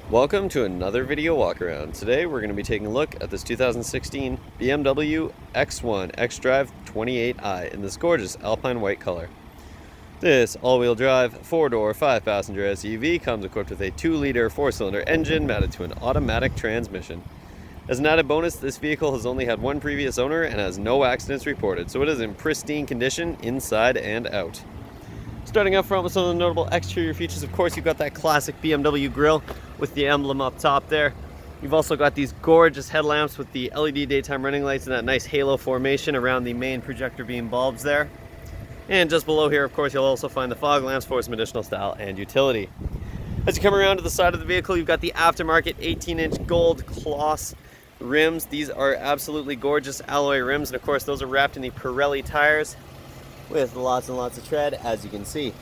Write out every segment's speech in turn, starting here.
Welcome to another video walk around. Today we're going to be taking a look at this 2016 BMW X1 xDrive28i in this gorgeous alpine white color. This all-wheel drive, 4-door, 5-passenger SUV comes equipped with a 2-liter 4-cylinder engine mounted to an automatic transmission. As an added bonus, this vehicle has only had one previous owner and has no accidents reported, so it is in pristine condition inside and out. Starting up front with some of the notable exterior features, of course, you've got that classic BMW grille with the emblem up top there. You've also got these gorgeous headlamps with the LED daytime running lights and that nice halo formation around the main projector beam bulbs there. And just below here, of course, you'll also find the fog lamps for some additional style and utility. As you come around to the side of the vehicle, you've got the aftermarket 18-inch gold cloth rims. These are absolutely gorgeous alloy rims, and of course, those are wrapped in the Pirelli tires with lots and lots of tread, as you can see.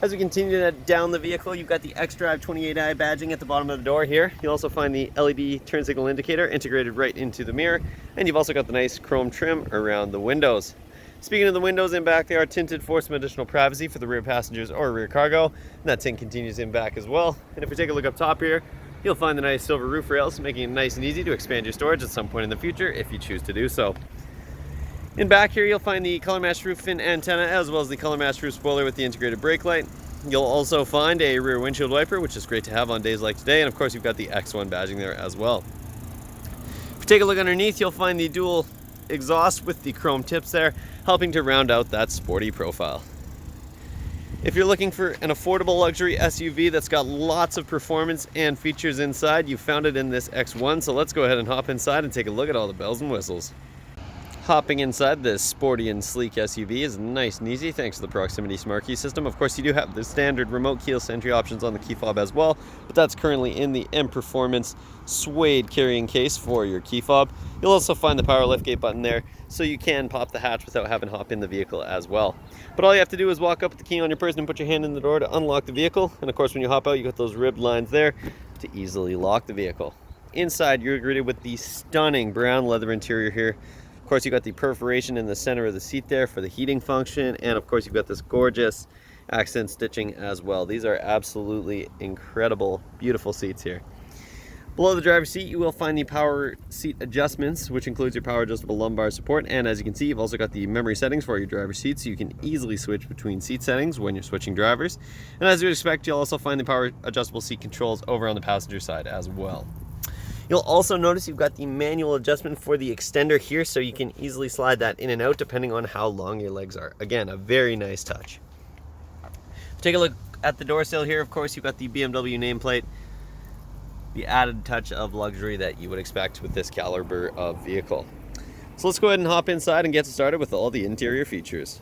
As we continue down the vehicle, you've got the xDrive28i badging at the bottom of the door here. You'll also find the LED turn signal indicator integrated right into the mirror, and you've also got the nice chrome trim around the windows. Speaking of the windows in back, they are tinted for some additional privacy for the rear passengers or rear cargo, and that tint continues in back as well. And if we take a look up top here, you'll find the nice silver roof rails, making it nice and easy to expand your storage at some point in the future if you choose to do so. In back here, you'll find the color matched roof fin antenna as well as the color matched roof spoiler with the integrated brake light. You'll also find a rear windshield wiper, which is great to have on days like today, and of course you've got the X1 badging there as well. If you take a look underneath, you'll find the dual exhaust with the chrome tips there, helping to round out that sporty profile. If you're looking for an affordable luxury SUV that's got lots of performance and features inside, you found it in this X1, so let's go ahead and hop inside and take a look at all the bells and whistles. Hopping inside this sporty and sleek SUV is nice and easy thanks to the proximity smart key system. Of course, you do have the standard remote keyless entry options on the key fob as well, but that's currently in the M Performance suede carrying case for your key fob. You'll also find the power liftgate button there, so you can pop the hatch without having to hop in the vehicle as well. But all you have to do is walk up with the key on your person and put your hand in the door to unlock the vehicle. And of course, when you hop out, you got those ribbed lines there to easily lock the vehicle. Inside, you're greeted with the stunning brown leather interior here. Of course, you've got the perforation in the center of the seat there for the heating function, and of course you've got this gorgeous accent stitching as well. These are absolutely incredible, beautiful seats here. Below the driver's seat, you will find the power seat adjustments, which includes your power adjustable lumbar support, and as you can see, you've also got the memory settings for your driver's seat, so you can easily switch between seat settings when you're switching drivers. And as you would expect, you'll also find the power adjustable seat controls over on the passenger side as well. You'll also notice you've got the manual adjustment for the extender here, so you can easily slide that in and out depending on how long your legs are. Again, a very nice touch. Take a look at the door sill here. Of course, you've got the BMW nameplate, the added touch of luxury that you would expect with this caliber of vehicle. So let's go ahead and hop inside and get started with all the interior features.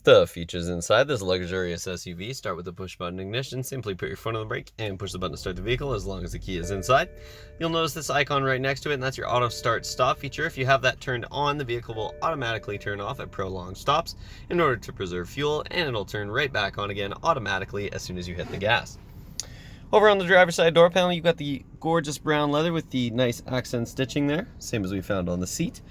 The features inside this luxurious SUV start with the push button ignition. Simply put your foot on the brake and push the button to start the vehicle as long as the key is inside. You'll notice this icon right next to it, and that's your auto start stop feature. If you have that turned on, the vehicle will automatically turn off at prolonged stops in order to preserve fuel, and it'll turn right back on again automatically as soon as you hit the gas. Over on the driver's side door panel, you've got the gorgeous brown leather with the nice accent stitching there, same as we found on the seat.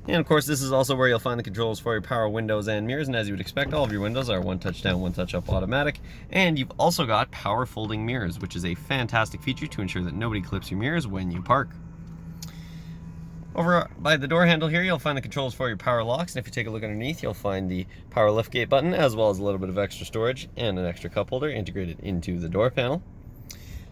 And of course, this is also where you'll find the controls for your power windows and mirrors, and as you would expect, all of your windows are one touch down, one touch up automatic. And you've also got power folding mirrors, which is a fantastic feature to ensure that nobody clips your mirrors when you park. Over by the door handle here, you'll find the controls for your power locks, and if you take a look underneath, you'll find the power liftgate button, as well as a little bit of extra storage and an extra cup holder integrated into the door panel.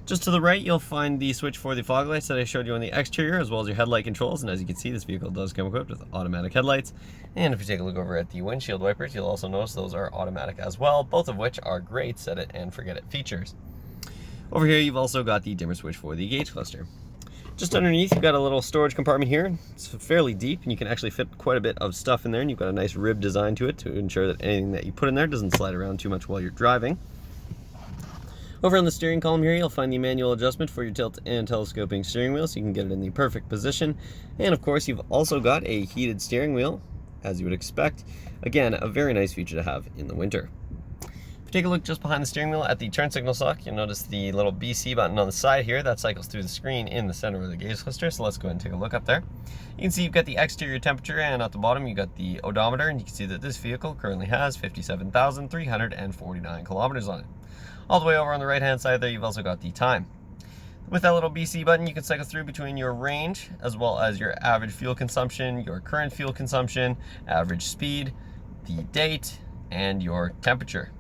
Just to the right, you'll find the switch for the fog lights that I showed you on the exterior, as well as your headlight controls. And as you can see, this vehicle does come equipped with automatic headlights. And if you take a look over at the windshield wipers, you'll also notice those are automatic as well, both of which are great set it and forget it features. Over here, you've also got the dimmer switch for the gauge cluster. Just underneath, you've got a little storage compartment here. It's fairly deep, and you can actually fit quite a bit of stuff in there, and you've got a nice rib design to it to ensure that anything that you put in there doesn't slide around too much while you're driving. Over on the steering column here, you'll find the manual adjustment for your tilt and telescoping steering wheel, so you can get it in the perfect position. And of course, you've also got a heated steering wheel, as you would expect. Again, a very nice feature to have in the winter. If you take a look just behind the steering wheel at the turn signal sock, you'll notice the little BC button on the side here that cycles through the screen in the center of the gauge cluster. So let's go ahead and take a look up there. You can see you've got the exterior temperature, and at the bottom you've got the odometer, and you can see that this vehicle currently has 57,349 kilometers on it. All the way over on the right hand side there, you've also got the time. With that little BC button, you can cycle through between your range, as well as your average fuel consumption, your current fuel consumption, average speed, the date, and your temperature.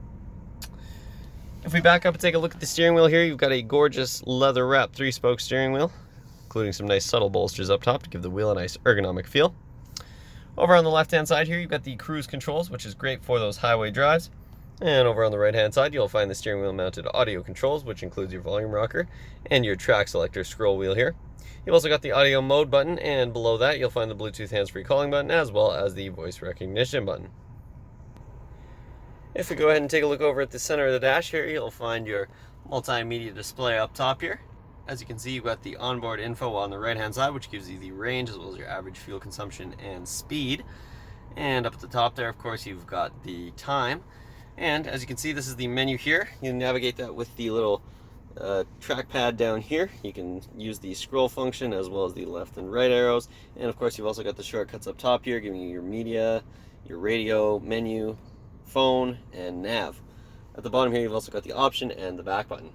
If we back up and take a look at the steering wheel here, you've got a gorgeous leather wrapped 3-spoke steering wheel, including some nice subtle bolsters up top to give the wheel a nice ergonomic feel. Over on the left hand side here, you've got the cruise controls, which is great for those highway drives. And over on the right hand side, you'll find the steering wheel mounted audio controls, which includes your volume rocker and your track selector scroll wheel here. You've also got the audio mode button, and below that you'll find the Bluetooth hands-free calling button, as well as the voice recognition button. If we go ahead and take a look over at the center of the dash here, you'll find your multimedia display up top here. As you can see, you've got the onboard info on the right hand side, which gives you the range as well as your average fuel consumption and speed. And up at the top there, of course, you've got the time. And as you can see, this is the menu here. You can navigate that with the little trackpad down here. You can use the scroll function as well as the left and right arrows. And of course, you've also got the shortcuts up top here, giving you your media, your radio, menu, phone, and nav. At the bottom here, you've also got the option and the back button.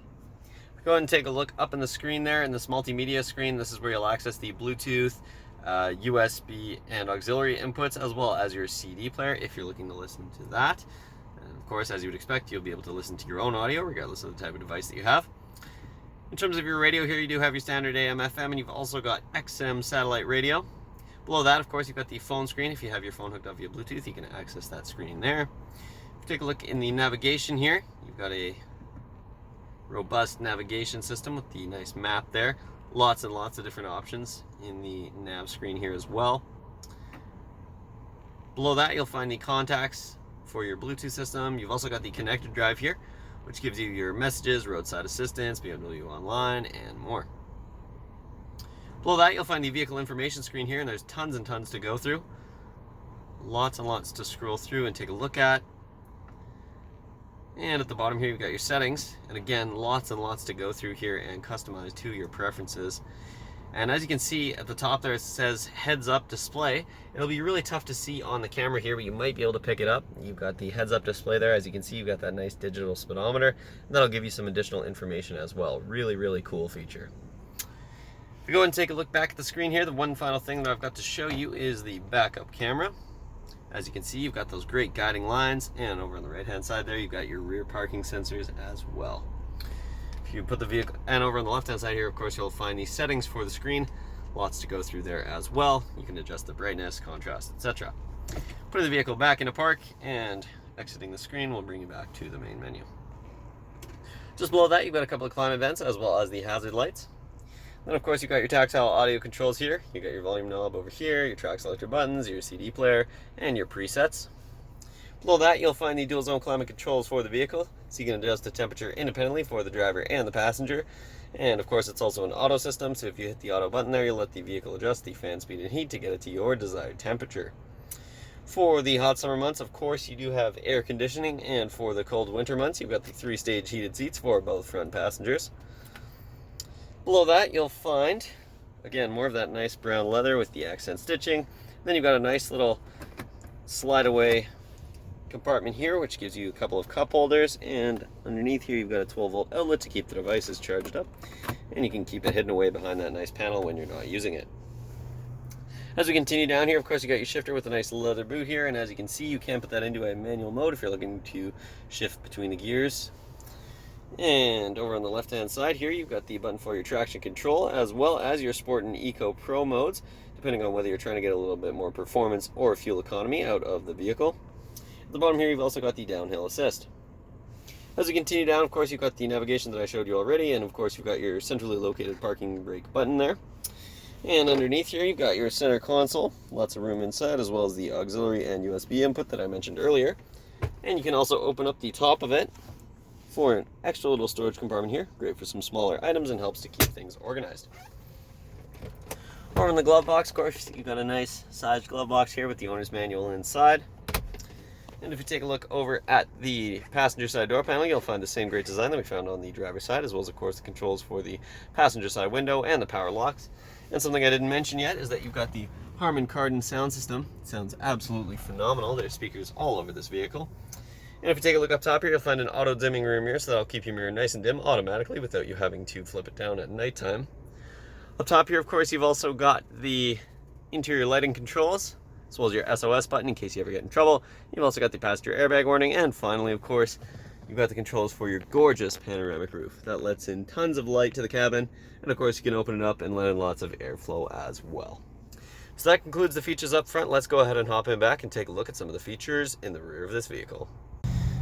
Go ahead and take a look up in the screen there, in this multimedia screen. This is where you'll access the Bluetooth, USB, and auxiliary inputs, as well as your CD player if you're looking to listen to that. And of course, as you would expect, you'll be able to listen to your own audio regardless of the type of device that you have. In terms of your radio here, you do have your standard AM, FM, and you've also got XM satellite radio. Below that, of course, you've got the phone screen. If you have your phone hooked up via Bluetooth, you can access that screen there. If you take a look in the navigation here, you've got a robust navigation system with the nice map there. Lots and lots of different options in the nav screen here as well. Below that, you'll find the contacts for your Bluetooth system. You've also got the connected drive here, which gives you your messages, roadside assistance, BMW Online, and more. Below that, you'll find the vehicle information screen here, and there's tons and tons to go through. Lots and lots to scroll through and take a look at. And at the bottom here, you've got your settings. And again, lots and lots to go through here and customize to your preferences. And as you can see at the top there, it says heads up display. It'll be really tough to see on the camera here, but you might be able to pick it up. You've got the heads up display there. As you can see, you've got that nice digital speedometer. And that'll give you some additional information as well. Really, really cool feature. If we go and take a look back at the screen here, the one final thing that I've got to show you is the backup camera. As you can see, you've got those great guiding lines, and over on the right hand side there, you've got your rear parking sensors as well. If you put the vehicle, and over on the left hand side here, of course, you'll find the settings for the screen. Lots to go through there as well. You can adjust the brightness, contrast, etc. Putting the vehicle back into park and exiting the screen will bring you back to the main menu. Just below that, you've got a couple of climate vents as well as the hazard lights. Then of course you've got your tactile audio controls here. You've got your volume knob over here, your track selector buttons, your CD player, and your presets. Below that you'll find the dual zone climate controls for the vehicle, so you can adjust the temperature independently for the driver and the passenger. And of course it's also an auto system, so if you hit the auto button there, you'll let the vehicle adjust the fan speed and heat to get it to your desired temperature. For the hot summer months, of course, you do have air conditioning, and for the cold winter months, you've got the 3-stage heated seats for both front passengers. Below that, you'll find, again, more of that nice brown leather with the accent stitching. Then you've got a nice little slide-away compartment here, which gives you a couple of cup holders, and underneath here you've got a 12-volt outlet to keep the devices charged up, and you can keep it hidden away behind that nice panel when you're not using it. As we continue down here, of course, you got your shifter with a nice leather boot here, and as you can see, you can put that into a manual mode if you're looking to shift between the gears. And over on the left hand side here, you've got the button for your traction control, as well as your Sport and Eco Pro modes, depending on whether you're trying to get a little bit more performance or fuel economy out of the vehicle. At the bottom here, you've also got the downhill assist. As we continue down, of course, you've got the navigation that I showed you already, and of course, you've got your centrally located parking brake button there. And underneath here, you've got your center console, lots of room inside, as well as the auxiliary and USB input that I mentioned earlier. And you can also open up the top of it for an extra little storage compartment here, great for some smaller items and helps to keep things organized. Over in the glove box, of course, you've got a nice sized glove box here with the owner's manual inside. And if you take a look over at the passenger side door panel, you'll find the same great design that we found on the driver's side, as well as, of course, the controls for the passenger side window and the power locks. And something I didn't mention yet is that you've got the Harman Kardon sound system. It sounds absolutely phenomenal. There's speakers all over this vehicle. And if you take a look up top here, you'll find an auto dimming rear mirror, so that'll keep your mirror nice and dim automatically without you having to flip it down at nighttime. Up top here, of course, you've also got the interior lighting controls, as well as your SOS button in case you ever get in trouble. You've also got the passenger airbag warning, and finally, of course, you've got the controls for your gorgeous panoramic roof. That lets in tons of light to the cabin, and of course you can open it up and let in lots of airflow as well. So that concludes the features up front. Let's go ahead and hop in back and take a look at some of the features in the rear of this vehicle.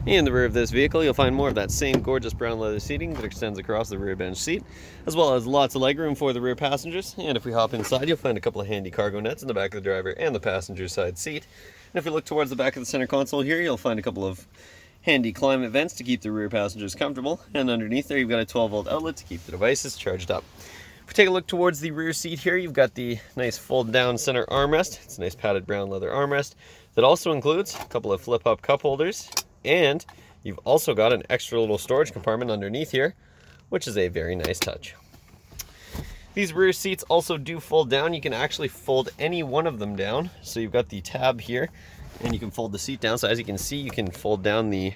In the rear of this vehicle, you'll find more of that same gorgeous brown leather seating that extends across the rear bench seat, as well as lots of legroom for the rear passengers. And if we hop inside, you'll find a couple of handy cargo nets in the back of the driver and the passenger side seat. And if you look towards the back of the center console here, you'll find a couple of handy climate vents to keep the rear passengers comfortable. And underneath there, you've got a 12-volt outlet to keep the devices charged up. If we take a look towards the rear seat here, you've got the nice fold-down center armrest. It's a nice padded brown leather armrest that also includes a couple of flip-up cup holders, and you've also got an extra little storage compartment underneath here, which is a very nice touch. These rear seats also do fold down. You can actually fold any one of them down. So you've got the tab here, and you can fold the seat down. So as you can see, you can fold down the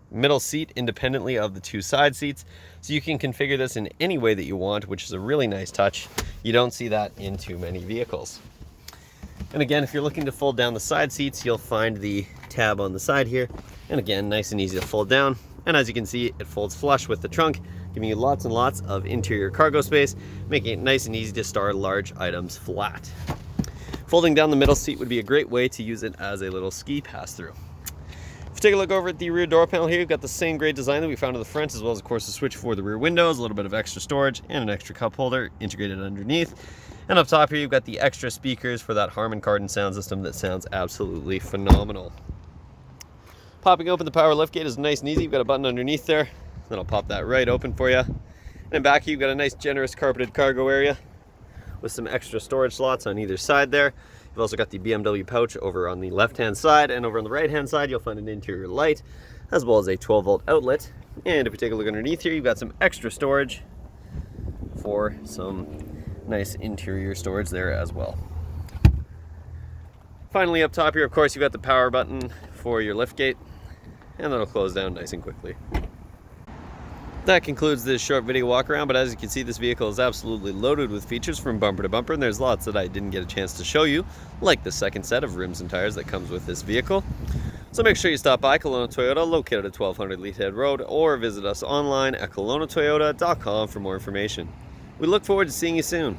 middle seat independently of the two side seats. So you can configure this in any way that you want, which is a really nice touch. You don't see that in too many vehicles. And again, if you're looking to fold down the side seats, you'll find the tab on the side here. And again, nice and easy to fold down. And as you can see, it folds flush with the trunk, giving you lots and lots of interior cargo space, making it nice and easy to store large items flat. Folding down the middle seat would be a great way to use it as a little ski pass-through. If you take a look over at the rear door panel here, you've got the same great design that we found in the front, as well as, of course, a switch for the rear windows, a little bit of extra storage, and an extra cup holder integrated underneath. And up top here, you've got the extra speakers for that Harman Kardon sound system that sounds absolutely phenomenal. Popping open the power liftgate is nice and easy. You've got a button underneath there. Then I'll pop that right open for you. And back here, you've got a nice generous carpeted cargo area with some extra storage slots on either side there. You've also got the BMW pouch over on the left-hand side, and over on the right-hand side, you'll find an interior light, as well as a 12-volt outlet. And if we take a look underneath here, you've got some extra storage for some nice interior storage there as well. Finally, up top here, of course, you've got the power button for your liftgate, and that'll close down nice and quickly. That concludes this short video walk around, but as you can see, this vehicle is absolutely loaded with features from bumper to bumper, and there's lots that I didn't get a chance to show you, like the second set of rims and tires that comes with this vehicle. So make sure you stop by Kelowna Toyota, located at 1200 Leathead Road, or visit us online at KelownaToyota.com for more information. We look forward to seeing you soon.